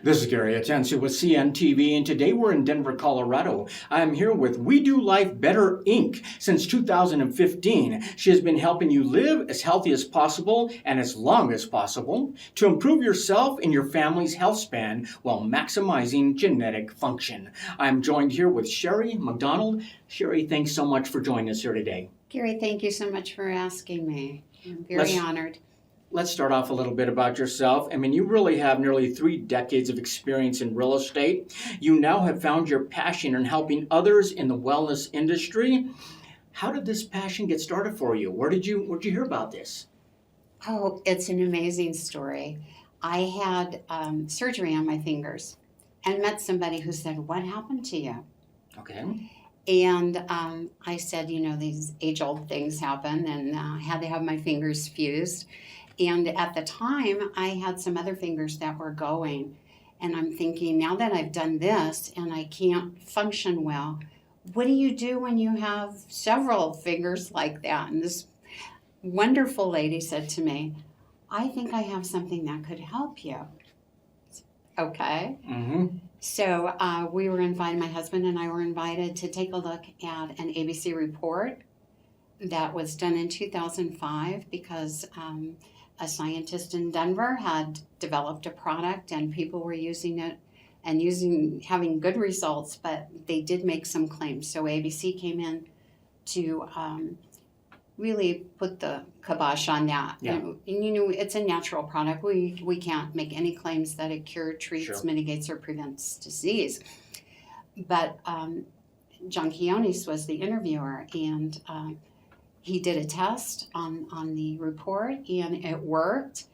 This is Gary Atencio with CNTV, and today we're in Denver, Colorado. I am here with We Do Life Better, Inc. Since 2015, she has been helping you live as healthy as possible and as long as possible to improve yourself and your family's health span while maximizing genetic function. I'm joined here with Sherry MacDonald. Sherry, thanks so much for joining us here today. Gary, thank you so much for asking me. I'm very honored. Let's start off a little bit about yourself. I mean, you really have nearly 3 decades of experience in real estate. You now have found your passion in helping others in the wellness industry. How did this passion get started for you? Where'd you hear about this? Oh, it's an amazing story. I had surgery on my fingers and met somebody who said, "What happened to you?" Okay. And I said, these age-old things happen, and had to have my fingers fused. And at the time, I had some other fingers that were going. And I'm thinking, now that I've done this and I can't function well, what do you do when you have several fingers like that? And this wonderful lady said to me, "I think I have something that could help you." Okay. Mm-hmm. So my husband and I were invited to take a look at an ABC report that was done in 2005 because a scientist in Denver had developed a product and people were using it and having good results, but they did make some claims. So ABC came in to really put the kibosh on that. Yeah. And it's a natural product. We can't make any claims that it treats, Sure. mitigates, or prevents disease. But John Quiones was the interviewer, and he did a test on the report, and it worked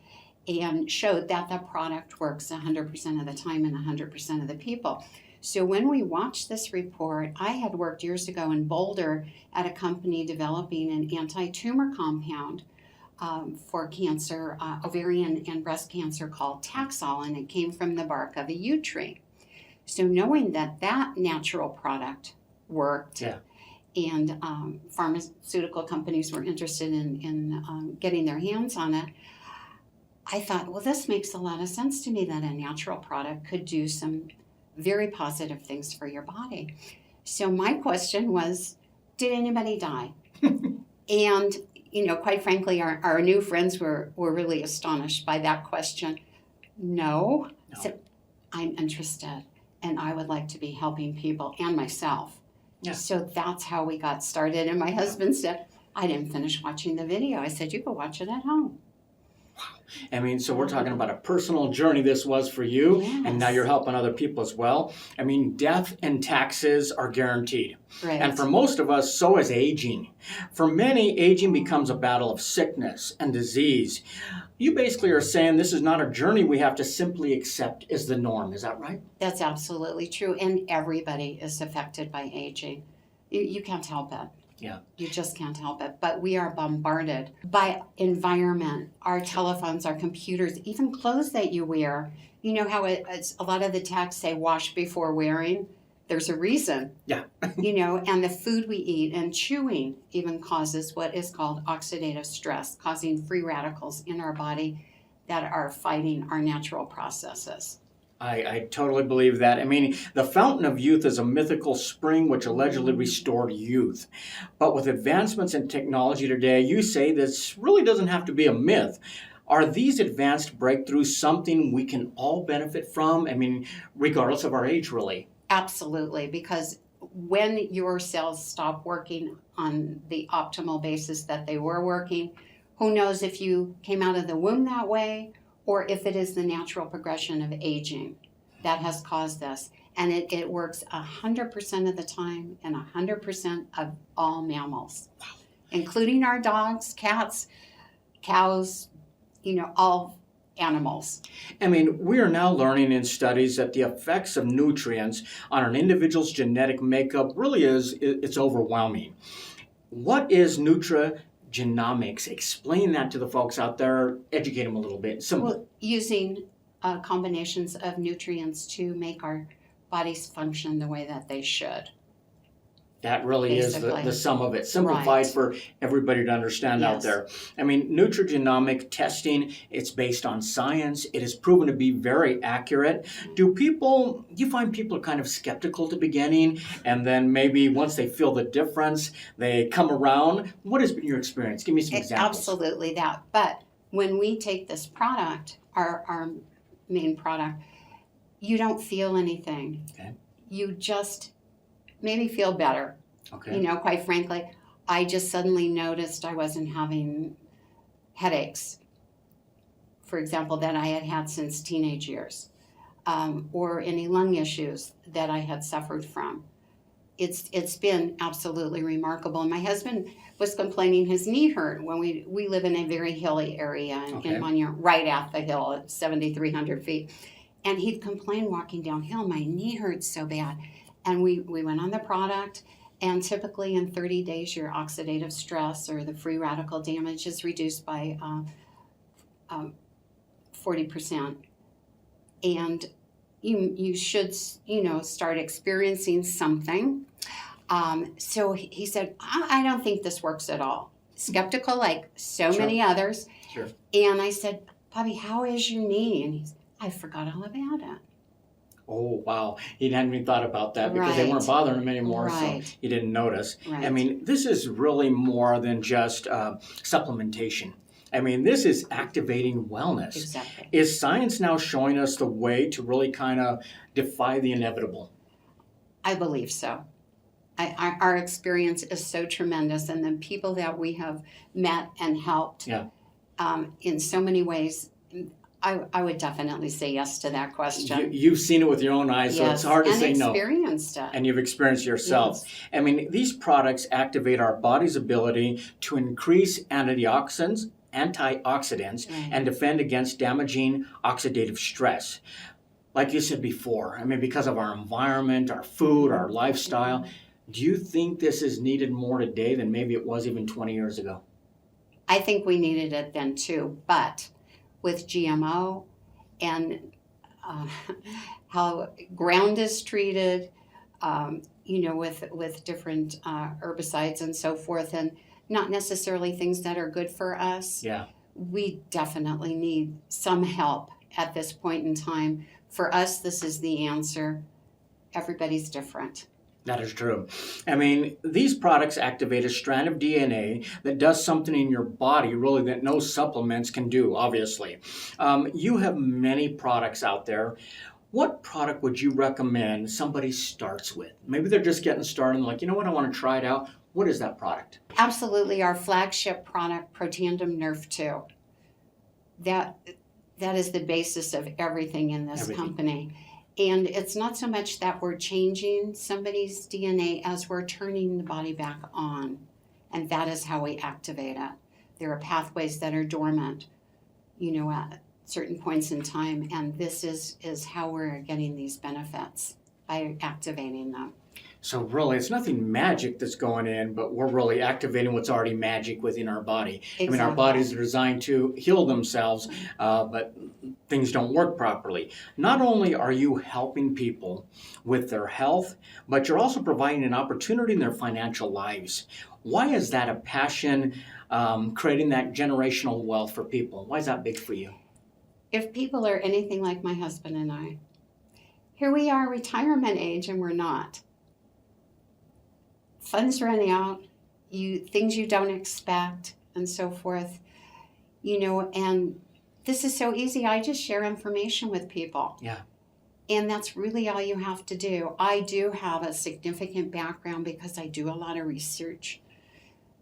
and showed that the product works 100% of the time and 100% of the people. So when we watched this report, I had worked years ago in Boulder at a company developing an anti-tumor compound for cancer, ovarian and breast cancer, called Taxol, and it came from the bark of a yew tree. So knowing that natural product worked, Yeah. and pharmaceutical companies were interested in getting their hands on it, I thought, well, this makes a lot of sense to me that a natural product could do some very positive things for your body. So my question was, did anybody die? And, quite frankly, our new friends were really astonished by that question. No. So I'm interested, and I would like to be helping people and myself. Yeah. So that's how we got started. And my husband said, "I didn't finish watching the video." I said, "You can watch it at home." I mean, so we're talking about a personal journey this was for you, Yes. and now you're helping other people as well. I mean, death and taxes are guaranteed. Right. And for most of us, so is aging. For many, aging becomes a battle of sickness and disease. You basically are saying this is not a journey we have to simply accept as the norm. Is that right? That's absolutely true. And everybody is affected by aging. You can't help it. Yeah. You just can't help it. But we are bombarded by environment, our telephones, our computers, even clothes that you wear. You know how it's a lot of the tags say wash before wearing? There's a reason. Yeah. And the food we eat and chewing even causes what is called oxidative stress, causing free radicals in our body that are fighting our natural processes. I totally believe that. I mean, the fountain of youth is a mythical spring which allegedly restored youth. But with advancements in technology today, you say this really doesn't have to be a myth. Are these advanced breakthroughs something we can all benefit from? I mean, regardless of our age, really. Absolutely, because when your cells stop working on the optimal basis that they were working, who knows if you came out of the womb that way, or if it is the natural progression of aging that has caused this. And it works 100% of the time and 100% of all mammals, including our dogs, cats, cows, all animals. I mean, we are now learning in studies that the effects of nutrients on an individual's genetic makeup really it's overwhelming. What is nutrigenomics? Explain that to the folks out there. Educate them a little bit. Simple. Well, using combinations of nutrients to make our bodies function the way that they should. That really is basically. the sum of it. Simplified Right. for everybody to understand out Yes. there. I mean, nutrigenomic testing, it's based on science. It is proven to be very accurate. Do you find people are kind of skeptical at the beginning, and then maybe once they feel the difference, they come around? What has been your experience? Give me some examples. Absolutely that. But when we take this product, our main product, you don't feel anything. Okay. You just maybe feel better. Okay. You know, quite frankly, I just suddenly noticed I wasn't having headaches, for example, that I had had since teenage years, or any lung issues that I had suffered from. It's been absolutely remarkable. And my husband was complaining his knee hurt when we live in a very hilly area in Monument, right at the hill at 7,300 feet. And he'd complain walking downhill, my knee hurts so bad. And we went on the product, and typically in 30 days, your oxidative stress or the free radical damage is reduced by 40%. And you should, start experiencing something. So he said, I don't think this works at all. Skeptical like so many others. Sure. And I said, Bobby, how is your knee? And he said, I forgot all about it. Oh, wow. He hadn't even thought about that because they weren't bothering him anymore, so he didn't notice. Right. I mean, this is really more than just supplementation. I mean, this is activating wellness. Exactly. Is science now showing us the way to really kind of defy the inevitable? I believe so. Our experience is so tremendous, and the people that we have met and helped in so many ways, I would definitely say yes to that question. You've seen it with your own eyes, so it's hard to say no. And experienced it. And you've experienced it yourself. Yes. I mean, these products activate our body's ability to increase antioxidants, and defend against damaging oxidative stress. Like you said before, I mean, because of our environment, our food, our lifestyle, do you think this is needed more today than maybe it was even 20 years ago? I think we needed it then too, but with GMO and how ground is treated, with different herbicides and so forth, and not necessarily things that are good for us. Yeah. We definitely need some help at this point in time. For us, this is the answer. Everybody's different. That is true. I mean, these products activate a strand of DNA that does something in your body, really, that no supplements can do, obviously. You have many products out there. What product would you recommend somebody starts with? Maybe they're just getting started and like, you know what, I want to try it out. What is that product? Absolutely, our flagship product, Protandim Nerve 2. That is the basis of everything in this company. And it's not so much that we're changing somebody's DNA as we're turning the body back on. And that is how we activate it. There are pathways that are dormant, at certain points in time. And this is how we're getting these benefits, by activating them. So really, it's nothing magic that's going in, but we're really activating what's already magic within our body. Exactly. I mean, our bodies are designed to heal themselves, but things don't work properly. Not only are you helping people with their health, but you're also providing an opportunity in their financial lives. Why is that a passion, creating that generational wealth for people? Why is that big for you? If people are anything like my husband and I, here we are, retirement age, and we're not. Funds running out, things you don't expect, and so forth. And this is so easy. I just share information with people. Yeah. And that's really all you have to do. I do have a significant background because I do a lot of research.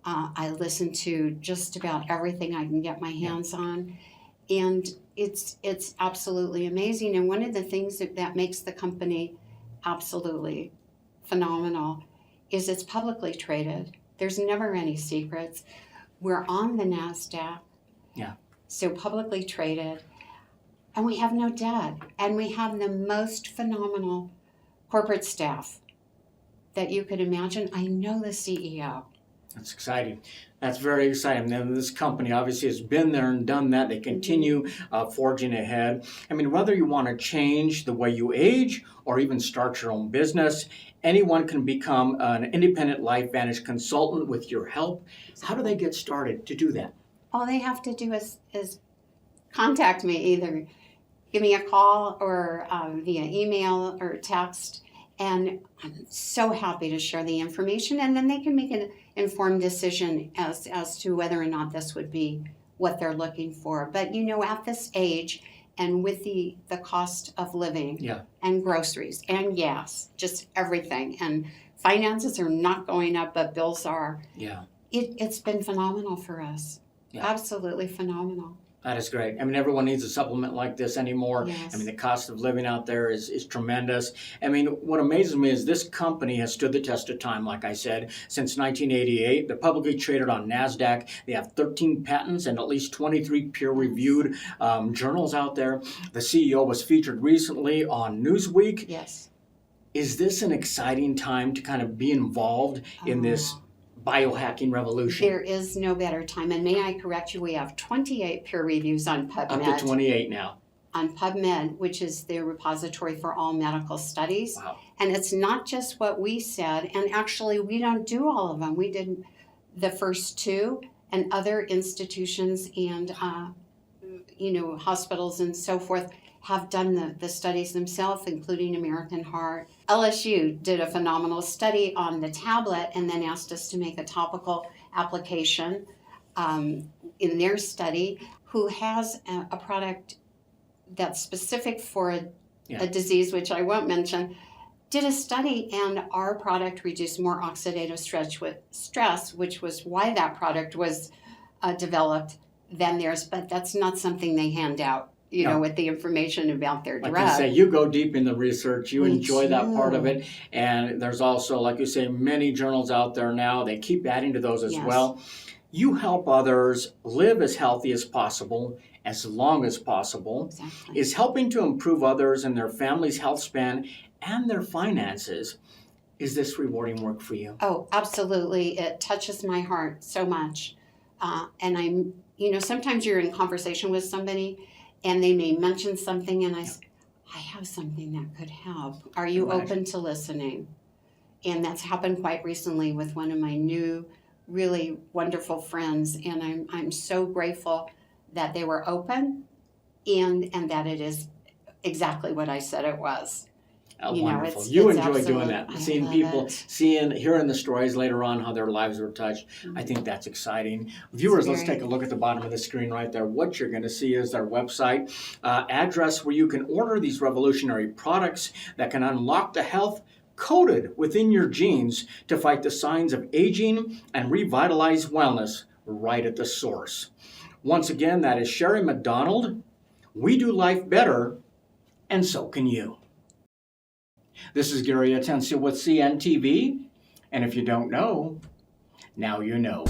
I listen to just about everything I can get my hands on. And it's absolutely amazing. And one of the things that makes the company absolutely phenomenal is it's publicly traded. There's never any secrets. We're on the NASDAQ. Yeah. So publicly traded. And we have no debt. And we have the most phenomenal corporate staff that you could imagine. I know the CEO. That's exciting. That's very exciting. Now, this company obviously has been there and done that. They continue forging ahead. I mean, whether you want to change the way you age or even start your own business, anyone can become an independent LifeVantage consultant with your help. How do they get started to do that? All they have to do is contact me, either give me a call or via email or text. And I'm so happy to share the information, and then they can make an informed decision as to whether or not this would be what they're looking for. But at this age, and with the cost of living and groceries and gas, just everything, and finances are not going up, but bills are. Yeah. It's been phenomenal for us. Yeah. Absolutely phenomenal. That is great. I mean, everyone needs a supplement like this anymore. Yes. I mean, the cost of living out there is tremendous. I mean, what amazes me is this company has stood the test of time, like I said, since 1988. They're publicly traded on NASDAQ. They have 13 patents and at least 23 peer-reviewed journals out there. The CEO was featured recently on Newsweek. Yes. Is this an exciting time to kind of be involved in this biohacking revolution? There is no better time. And may I correct you, we have 28 peer reviews on PubMed. Up to 28 now. On PubMed, which is the repository for all medical studies. Wow. And it's not just what we said. And actually, we don't do all of them. We did the first two, and other institutions and hospitals and so forth have done the studies themselves, including American Heart. LSU did a phenomenal study on the tablet and then asked us to make a topical application in their study, who has a product that's specific for a disease, which I won't mention, did a study, and our product reduced more oxidative stress, which was why that product was developed, than theirs. But that's not something they hand out. With the information about their drug. Like you say, you go deep in the research, you enjoy that part of it. And there's also, like you say, many journals out there now. They keep adding to those as well. You help others live as healthy as possible, as long as possible. Exactly. Is helping to improve others and their family's health span and their finances. Is this rewarding work for you? Oh, absolutely. It touches my heart so much. And I'm, sometimes you're in conversation with somebody, and they may mention something, and I have something that could help. Are you open to listening? And that's happened quite recently with one of my new, really wonderful friends, and I'm so grateful that they were open, and that it is exactly what I said it was. Wonderful. You it's enjoy doing that. Seeing people, hearing the stories later on, how their lives were touched. Mm-hmm. I think that's exciting. Viewers, let's take a look at the bottom of the screen right there. What you're going to see is their website, address where you can order these revolutionary products that can unlock the health coded within your genes to fight the signs of aging and revitalize wellness right at the source. Once again, that is Sherry MacDonald. We do life better, and so can you. This is Gary Atencio with CNTV, and if you don't know, now you know.